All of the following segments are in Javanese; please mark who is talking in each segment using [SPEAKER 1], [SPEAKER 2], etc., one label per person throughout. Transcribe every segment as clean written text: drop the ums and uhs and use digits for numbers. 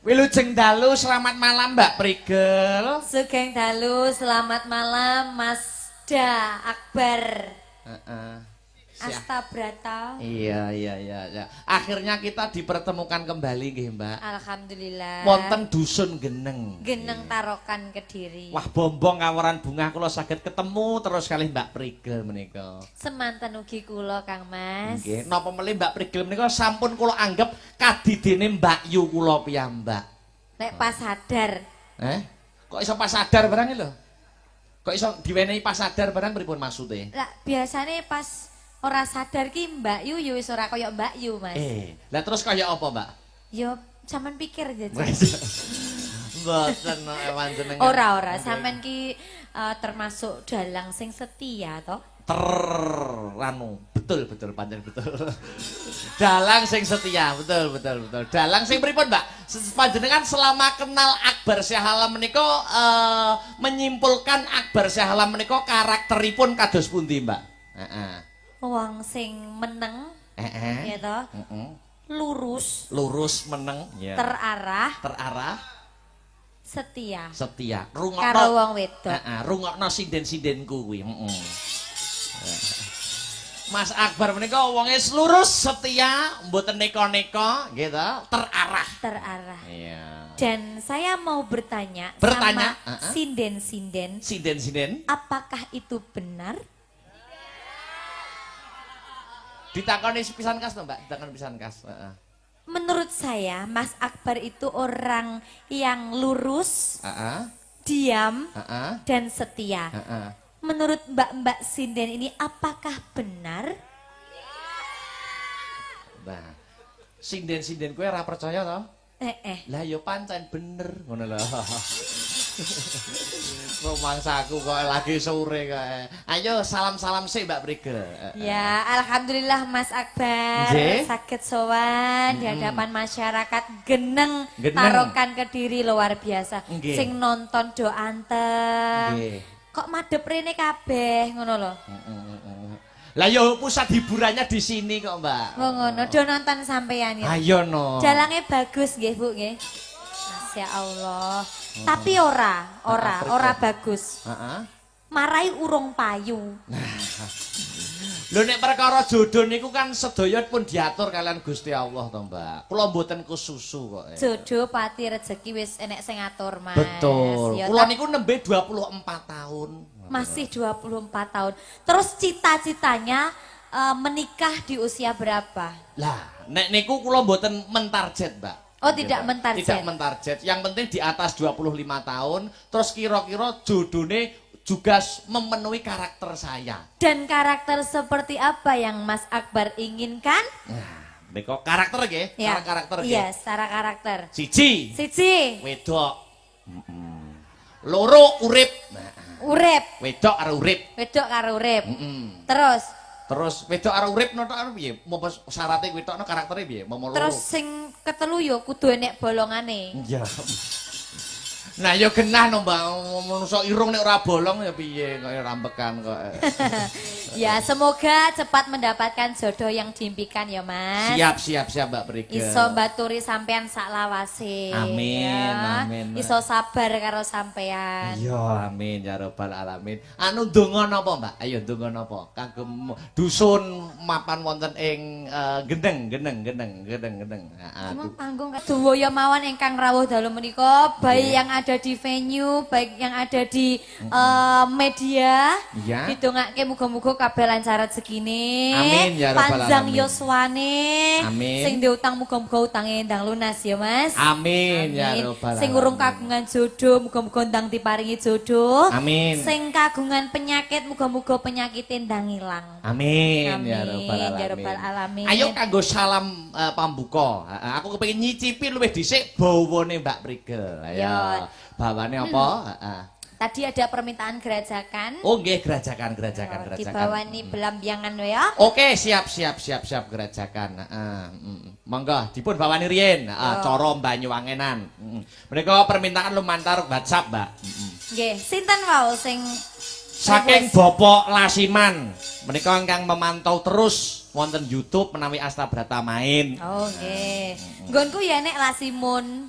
[SPEAKER 1] Wilujeng dalu, selamat malam Mbak Prigel.
[SPEAKER 2] Sugeng dalu, selamat malam Mas Akbar. Astabrata.
[SPEAKER 1] Iya. Akhirnya kita dipertemukan kembali nggih, Mbak.
[SPEAKER 2] Alhamdulillah.
[SPEAKER 1] Wonten dusun Geneng.
[SPEAKER 2] Geneng Tarokan Kediri.
[SPEAKER 1] Wah, bombong kawaran bunga kula saged ketemu terus kalih Mbak Prigel menika.
[SPEAKER 2] Semanten ugi kula Kang Mas.
[SPEAKER 1] Nggih, napa melih Mbak Prigel menika sampun kula anggap kadidene Mbak Yu kula piyambak.
[SPEAKER 2] Nek pas sadar.
[SPEAKER 1] Kok iso pas sadar barang lho? Kok iso diwenehi pas sadar barang pripun maksude?
[SPEAKER 2] Lah biasane pas ora sadar ki Mbak Yu yo wis ora kaya Mbak Yu, Mas.
[SPEAKER 1] Lah terus kaya apa, Mbak?
[SPEAKER 2] Yo sampean pikir aja.
[SPEAKER 1] Mboten ewan jenengan.
[SPEAKER 2] Ora, sampean ki termasuk dalang sing setia toh?
[SPEAKER 1] Betul pancen betul. Dalang sing setia, betul. Dalang sing pripun, Mbak? Panjenengan selama kenal Akbar Syah Alam menika menyimpulkan Akbar Syah Alam menika karakteripun kados pundi, Mbak?
[SPEAKER 2] Wong sing meneng, ya toh? Lurus
[SPEAKER 1] meneng, ya.
[SPEAKER 2] terarah, setia.
[SPEAKER 1] Rungokno
[SPEAKER 2] karo wong wedok.
[SPEAKER 1] Rungokno sinden-sindenku kuwi, Mas Akbar menika wonge lurus, setia, mboten neka-neka, gitu, terarah. Iya.
[SPEAKER 2] Dan saya mau bertanya sama sinden-sinden.
[SPEAKER 1] Sinden-sinden?
[SPEAKER 2] Apakah itu benar?
[SPEAKER 1] Ditakoni pisan kas to, Mbak? Ditakoni pisan kas.
[SPEAKER 2] Menurut saya Mas Akbar itu orang yang lurus, diam, dan setia. Menurut Mbak Sinden ini apakah benar?
[SPEAKER 1] Nah, sinden-sinden kowe ora percaya to? Lah ya pancen bener ngono lho. Rumangsaku kok lagi sore kok. Ayo salam-salam sih Mbak Prigel.
[SPEAKER 2] Ya, alhamdulillah Mas Akbar sakit sowan di hadapan masyarakat Geneng Tarokan Kediri luar biasa. Sing nonton do anteng. Kok madhep rene kabeh ngono lho.
[SPEAKER 1] Lah yo pusat hiburannya di sini kok, Mbak.
[SPEAKER 2] Oh ngono, do nonton sampean ya.
[SPEAKER 1] Ayo no.
[SPEAKER 2] Jalannya bagus nggih, Bu nggih. Masya Allah. Tapi ora bagus. Marai urung payu.
[SPEAKER 1] Lho nek perkara jodoh niku kan sedaya pun diatur kalian Gusti Allah to, Mbak. Kula mboten kususu kok.
[SPEAKER 2] Jodoh pati rezeki wis enek sing ngatur, Mas.
[SPEAKER 1] Betul. Kula niku nembe 24 tahun.
[SPEAKER 2] Masih 24 tahun. Terus cita-citanya menikah di usia berapa?
[SPEAKER 1] Lah, nek niku kula mboten mentarget, Mbak.
[SPEAKER 2] Oh, tidak mentarget.
[SPEAKER 1] Tidak mentarget. Yang penting di atas 25 tahun, terus kira-kira jodohnya juga memenuhi karakter saya.
[SPEAKER 2] Dan karakter seperti apa yang Mas Akbar inginkan?
[SPEAKER 1] Nah, niku karakter nggih,
[SPEAKER 2] ya.
[SPEAKER 1] Karakter nggih.
[SPEAKER 2] Iya, secara karakter.
[SPEAKER 1] Siji.
[SPEAKER 2] Wedok.
[SPEAKER 1] Loro urip.
[SPEAKER 2] Urip.
[SPEAKER 1] Wedok karo urip. Terus wedok karo urip noto piye? Mopo syaraté wedokno karaktere piye? Momo loro.
[SPEAKER 2] Terus sing ketelu yo kudu enek bolongane.
[SPEAKER 1] Iya. Nah ya genah no Mbak, menungso irung nek ora bolong ya piye kok rambekan kok.
[SPEAKER 2] Ya semoga cepat mendapatkan jodoh yang diimpikan ya Mas.
[SPEAKER 1] Siap Mbak Prigel.
[SPEAKER 2] Iso baturi sampean sak lawase.
[SPEAKER 1] Amin.
[SPEAKER 2] Iso sabar karo sampean.
[SPEAKER 1] Iya amin ya rabbal alamin. Anu ndonga napa Mbak? Ayo ndonga napa? Kagem dusun mapan wonten ing Geneng.
[SPEAKER 2] Cuma panggung Duwoyo mawon ingkang rawuh dalu menika baik yang ada di venue, baik yang ada di media. Didongake muga-muga kabeh lancar rezekine.
[SPEAKER 1] Amin ya rabbal alamin.
[SPEAKER 2] Panjang yuswane.
[SPEAKER 1] Amin.
[SPEAKER 2] Sing diutang muga-muga utange ndang lunas ya Mas.
[SPEAKER 1] Amin ya rabbal alamin.
[SPEAKER 2] Sing urung kagungan jodoh muga-muga ndang diparingi jodoh.
[SPEAKER 1] Amin.
[SPEAKER 2] Sing kagungan penyakit muga-muga penyakite ndang ilang.
[SPEAKER 1] Amin ya rabbal
[SPEAKER 2] alamin.
[SPEAKER 1] Ayo kanggo salam pambuka. Aku kepengin nyicipi luwih dhisik bawane Mbak Prigel. Ayo. Bawane apa?
[SPEAKER 2] Tadi ada permintaan gerajakan.
[SPEAKER 1] Oh nggih, gerajakan.
[SPEAKER 2] Dibawani belambiangan ya.
[SPEAKER 1] Oke, siap gerajakan. Monggo dipun bawani riyen, cara Banyuwangenan. Menika permintaan lumantar WhatsApp, Mbak.
[SPEAKER 2] Nggih, sinten wau sing
[SPEAKER 1] saking Bapak Lasiman. Menika ingkang memantau terus wonten YouTube menawi Astabrata main.
[SPEAKER 2] Oh nggih. Nggonku ya nek Lasimun.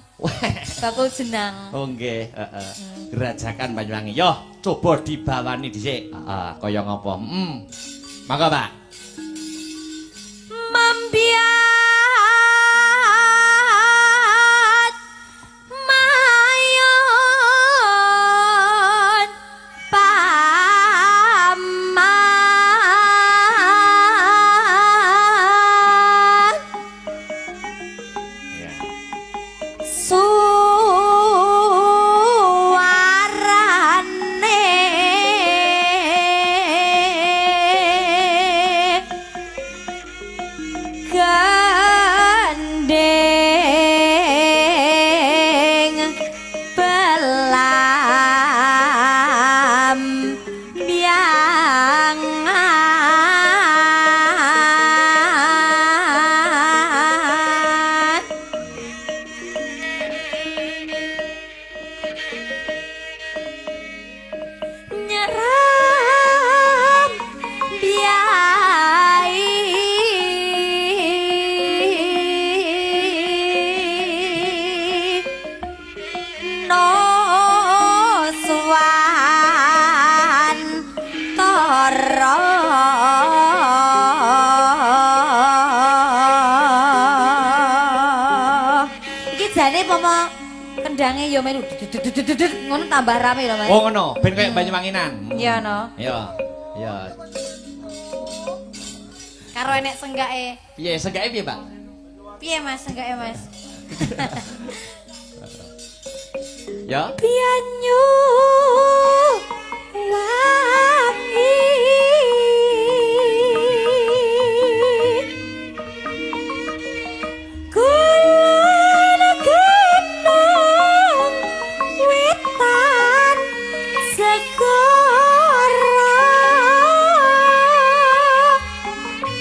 [SPEAKER 2] Bakul jenang.
[SPEAKER 1] Oh nggih, heeh. Gerajakan Banyuwangi. Yo, coba dibawani dhisik. Heeh, kaya ngapa? Mangga, Pak.
[SPEAKER 2] Mambiat mayon paman.
[SPEAKER 1] Ya.
[SPEAKER 2] Gandeng belam biangan nyeram biai no swan toro iki jane pomo kendange ya melu ngono tambah rame lho Mas.
[SPEAKER 1] Oh ngono, ben kaya Banyuwanginan.
[SPEAKER 2] Iya no.
[SPEAKER 1] Iya. Iya.
[SPEAKER 2] Karo enek senggake.
[SPEAKER 1] Piye, segake piye, Pak?
[SPEAKER 2] Piye Mas senggake Mas?
[SPEAKER 1] Ya.
[SPEAKER 2] Pianyu wangi kulon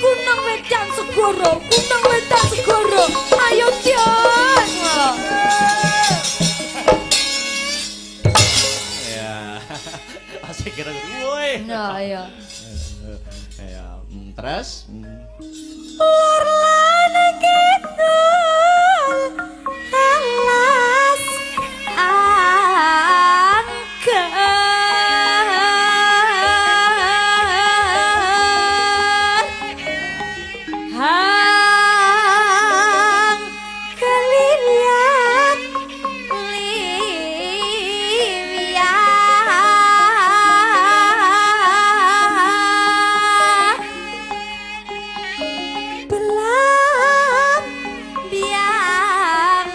[SPEAKER 2] genong witan segoro kunang wedan segoro ayo Jon.
[SPEAKER 1] Ya. Asik kira woi.
[SPEAKER 2] Nah, iya.
[SPEAKER 1] Ya, terus
[SPEAKER 2] Lor lan kidul alas angker hang kelilian liwian belam biangan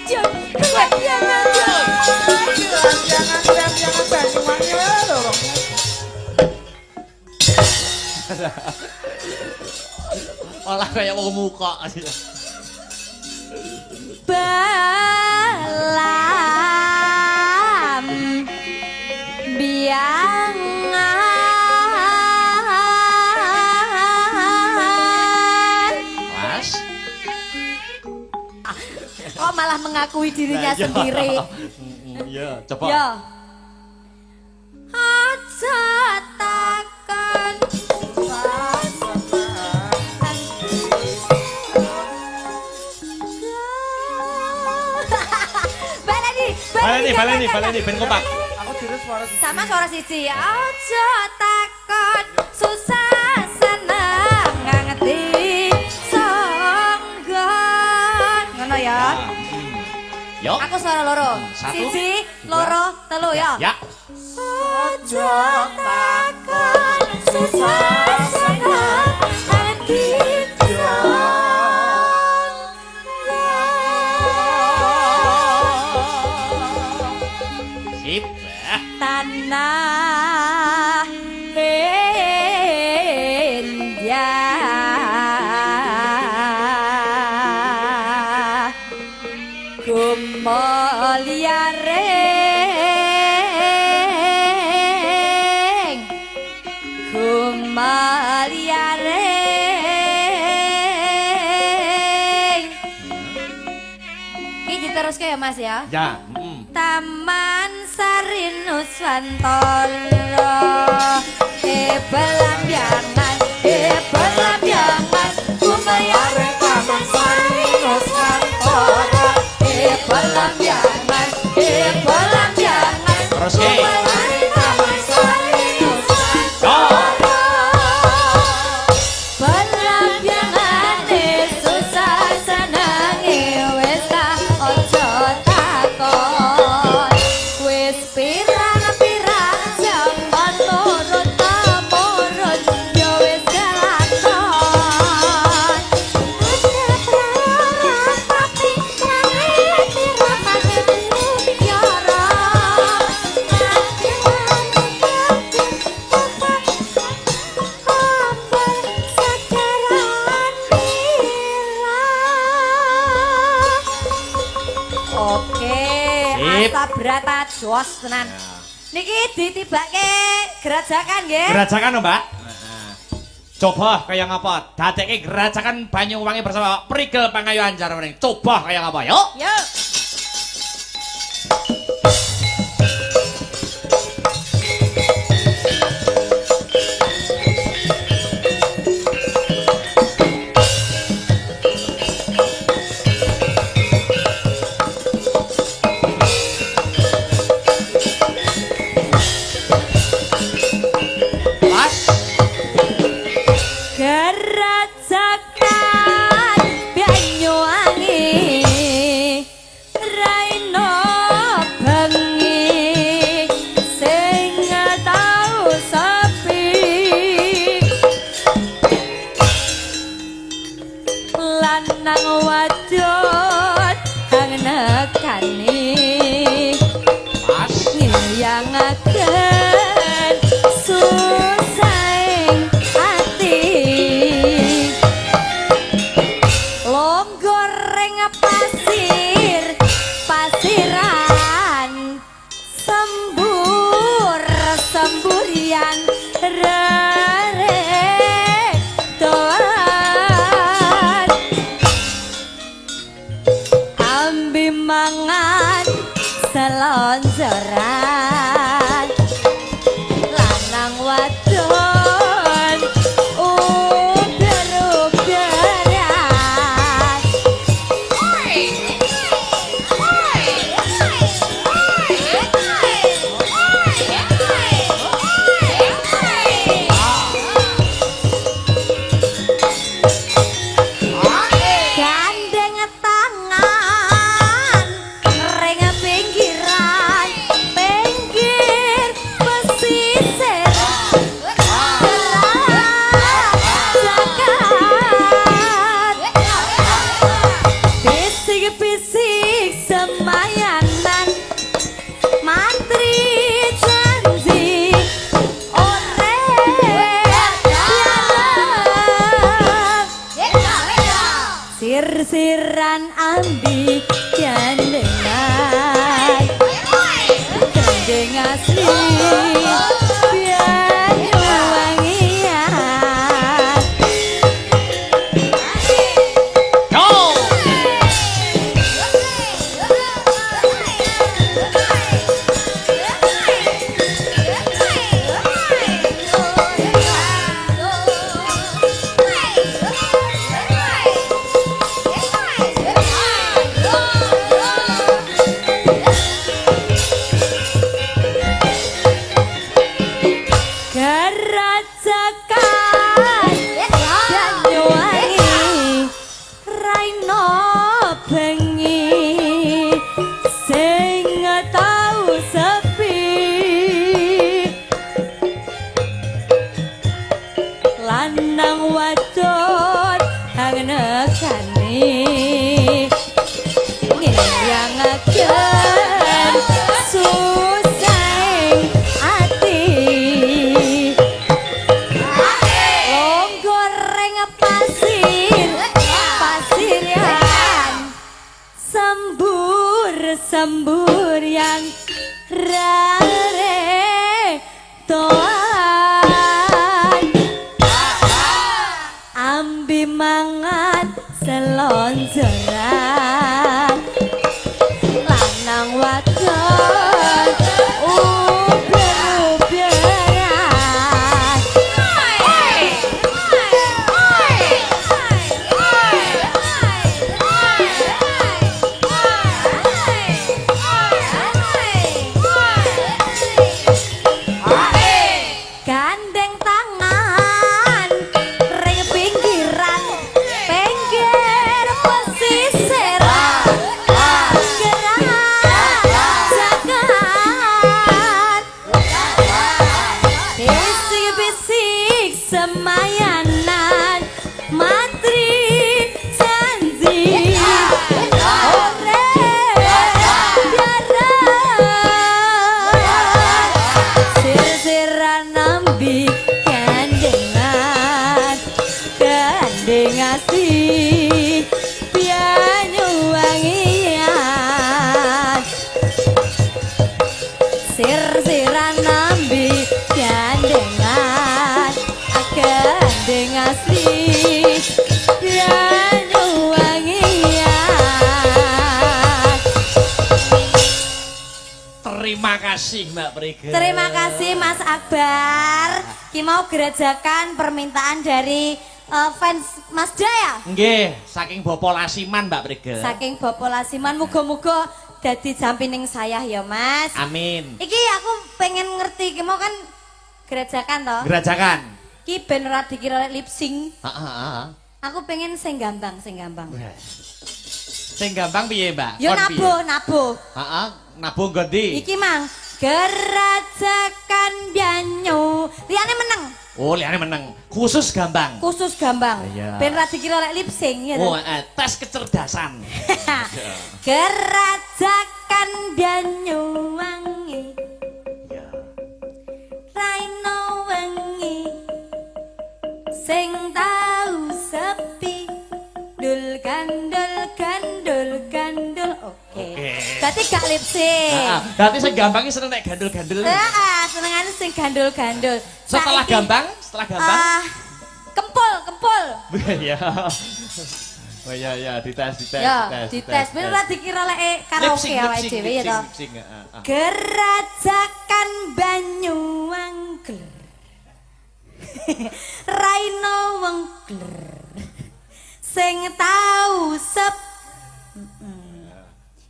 [SPEAKER 2] Jon belam biangan Jon
[SPEAKER 3] Jangan Banyuwangi lho.
[SPEAKER 1] olah kaya wong muka.
[SPEAKER 2] belam biangan
[SPEAKER 1] Mas.
[SPEAKER 2] kok malah mengakui dirinya sendiri.
[SPEAKER 1] Iya, coba.
[SPEAKER 2] Ya. Aja takon
[SPEAKER 1] Baleni, ben kompak.
[SPEAKER 3] Aku diri suara
[SPEAKER 2] sama suara siji. Aja takon susah seneng ngerti songgon. Ngono ya.
[SPEAKER 1] Yo.
[SPEAKER 2] Aku suara loro.
[SPEAKER 1] Satu,
[SPEAKER 2] Siji, loro, telu ya.
[SPEAKER 1] Ya.
[SPEAKER 2] Aja takon susah seneng ngerti
[SPEAKER 1] Sip.
[SPEAKER 2] tanah India gumaliareng ini diteruske ya Mas ya.
[SPEAKER 1] Ya.
[SPEAKER 2] Taman Sari Nuswantara belambiangan belambiangan jos tenan. Niki ditibake gerajakan nggih.
[SPEAKER 1] Gerajakan lho, Mbak. Coba kaya ngapa? Dadekke gerajakan Banyuwangi bersama Prigel Pangayu Anjar mrene. Coba kaya ngapa? Yuk.
[SPEAKER 2] Yuk. Selonjoran lanang wadon uber-uberan gandeng tangan ring pinggiran pinggir pesisir bisik-bisik semayanan mantri janji sir-siran ambi gandengan gandeng asli Banyuwangian
[SPEAKER 1] Go!
[SPEAKER 2] tersiran nambi gandengan gandeng asli Banyuwangian.
[SPEAKER 1] Terima kasih Mbak Prige.
[SPEAKER 2] Terima kasih Mas Akbar. Ki mau gerajakan permintaan dari fans Mas Jaya.
[SPEAKER 1] Nggih, saking Bopo Lasiman Mbak Prige.
[SPEAKER 2] Saking Bopo Lasiman muga-muga dadi jampining saya ya Mas.
[SPEAKER 1] Amin.
[SPEAKER 2] Iki aku pengen ngerti ki mau kan gerajakan toh.
[SPEAKER 1] Gerajakan.
[SPEAKER 2] Ki ben ora dikira lip sync.
[SPEAKER 1] Heeh.
[SPEAKER 2] Aku pengen sing gampang.
[SPEAKER 1] Sing gampang piye, Mbak?
[SPEAKER 2] Yo
[SPEAKER 1] Kon piye?
[SPEAKER 2] nabuh.
[SPEAKER 1] Heeh, nabuh ngendi?
[SPEAKER 2] Iki mang gerajakan Banyu. Liyane meneng.
[SPEAKER 1] Oh, liyane meneng. Khusus gampang.
[SPEAKER 2] Khusus gampang.
[SPEAKER 1] Iya.
[SPEAKER 2] Ben ora dikira lip sync ya.
[SPEAKER 1] Oh, tes kecerdasan.
[SPEAKER 2] Gerajakan Banyuwangi.
[SPEAKER 1] Ya.
[SPEAKER 2] Raino wengi sing tau sepi dul gandul oke. Berarti gak lip sync.
[SPEAKER 1] Heeh, berarti sing gampang iki seneng nek gandul-gandul.
[SPEAKER 2] Heeh, senengane sing gandul-gandul.
[SPEAKER 1] Setelah
[SPEAKER 2] Saiki,
[SPEAKER 1] gampang,
[SPEAKER 2] kempul.
[SPEAKER 1] Ya. Oh iya, dites.
[SPEAKER 2] Ya, dites. Ben ora dikira lek karaoke awake dhewe ya to. Gerajakan Banyuwangi. Raino wengkler sing tau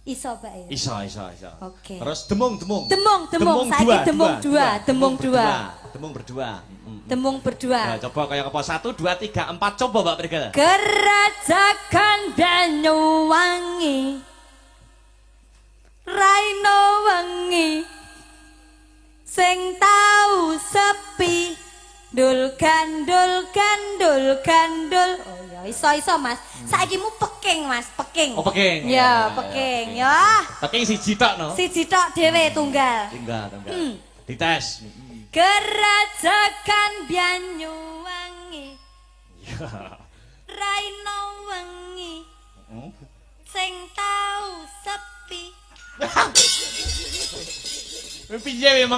[SPEAKER 2] iso bae.
[SPEAKER 1] Iso.
[SPEAKER 2] Oke.
[SPEAKER 1] Terus demung.
[SPEAKER 2] Saiki demung dua. Demung berdua.
[SPEAKER 1] Ya, coba kaya apa 1 2 3 4 coba Mbak Prige.
[SPEAKER 2] Gerajakan Banyuwangi. Raino wengi sing tau sepi dul gandul. Oh ya iso Mas. Saiki mu peking Mas, peking.
[SPEAKER 1] Oh peking.
[SPEAKER 2] Ya, peking ya.
[SPEAKER 1] Peking siji tok no.
[SPEAKER 2] Siji tok dhewe tunggal.
[SPEAKER 1] Tinggal. Dites.
[SPEAKER 2] Gerajakan Banyuwangi.
[SPEAKER 1] Ya.
[SPEAKER 2] Raino wengi sing tau sepi.
[SPEAKER 1] Piye memang.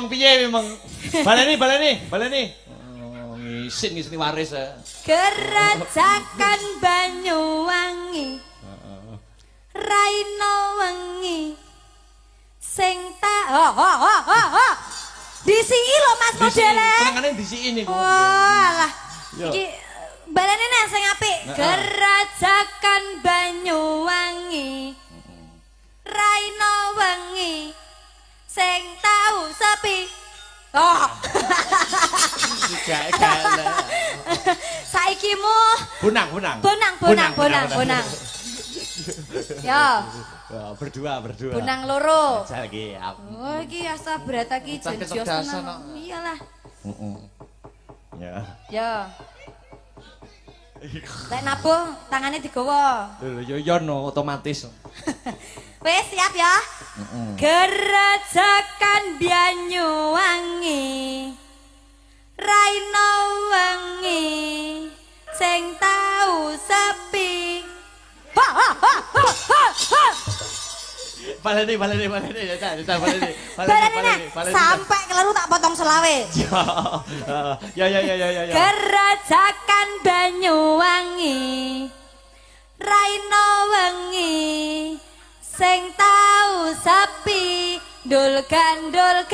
[SPEAKER 1] Baleni. Oh, ngisin waris.
[SPEAKER 2] Gerajakan Banyuwangi. Raino wengi sing disiki lho Mas modele.
[SPEAKER 1] Senengane disiki niku.
[SPEAKER 2] Walah. Iki balene nek sing apik. Gerajakan Banyuwangi. Raino wengi sing tau sepi. Oh. Saiki mu
[SPEAKER 1] Bunang.
[SPEAKER 2] Ya.
[SPEAKER 1] Berdua.
[SPEAKER 2] Bunang loro.
[SPEAKER 1] Aja lagi.
[SPEAKER 2] Oh iki asa berat iki jenjos tenan. Iyalah.
[SPEAKER 1] Ya.
[SPEAKER 2] Ya. Lek nabuh tangane digawa.
[SPEAKER 1] Lho yo no otomatis.
[SPEAKER 2] Wes siap ya? Gerajakan Banyuwangi. Raino wengi sing tau sepi.
[SPEAKER 1] Baleni.
[SPEAKER 2] Sampai kelaru tak potong selawe.
[SPEAKER 1] Ya.
[SPEAKER 2] Gerajakan Banyuwangi. Raino wengi sing tau sepi dul gandul.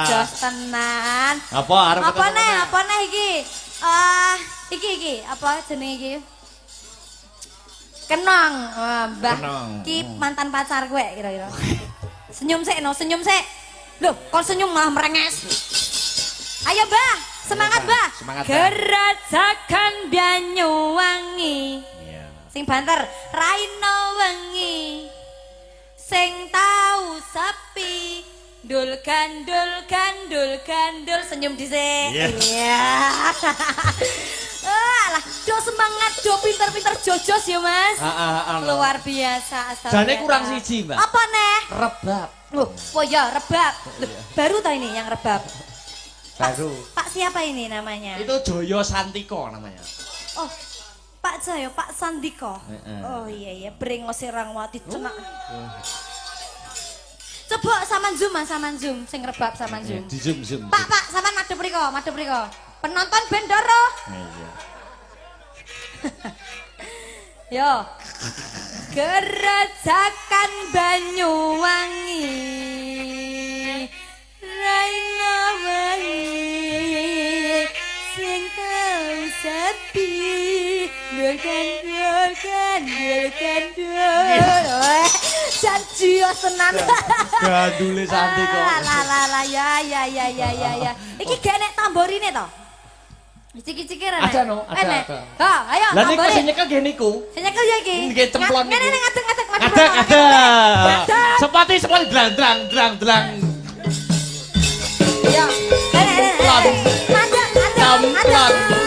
[SPEAKER 2] Jos tenan.
[SPEAKER 1] Apa
[SPEAKER 2] neh iki? Iki apa jenenge iki? Kenong. Mbah. Ki mantan pacar gue kira-kira. Senyum sik. Loh, kon senyum malah merenges. Ayo, Mbah. Semangat, Mbah. Gerajakan Banyuwangi. Sing banter, Raino wengi sing tau sepi dul gandul senyum dhisik. Iya. Alah, do semangat, do pinter-pinter jojos ya, Mas. Luar biasa.
[SPEAKER 1] Jane kurang siji, Mbak.
[SPEAKER 2] Apa neh?
[SPEAKER 1] Rebab.
[SPEAKER 2] Loh, oh ya, rebab. Loh, baru tau ini yang rebab.
[SPEAKER 1] Baru.
[SPEAKER 2] Pak siapa ini namanya?
[SPEAKER 1] Itu Joyo Santiko namanya.
[SPEAKER 2] Oh, Pak Jaya, Pak Sandiko. Oh iya, brengos Rangwati cenak. Coba sampean zoom Mas, sampean zoom sing rebab sampean zoom.
[SPEAKER 1] Di zoom.
[SPEAKER 2] Pak, sampean madhep mriko. Penonton Bendoro.
[SPEAKER 1] Iya.
[SPEAKER 2] Yo. Gerajakan Banyuwangi. Raina wangi sing tau sepi. Dulkan. Janji yo tenan.
[SPEAKER 1] Gandule santai kok.
[SPEAKER 2] Lah ya. Iki gak nek tamborine to? Ciki-ciki rene.
[SPEAKER 1] Ada no, ada.
[SPEAKER 2] Ha, ayo.
[SPEAKER 1] Lah niku sing nyekel nggih niku.
[SPEAKER 2] Sing nyekel ya iki.
[SPEAKER 1] Nggih cemplon niku.
[SPEAKER 2] Ngene ngadeg
[SPEAKER 1] Ada. Sepati drang.
[SPEAKER 2] Ya. Ngadeg.
[SPEAKER 1] Cemplon.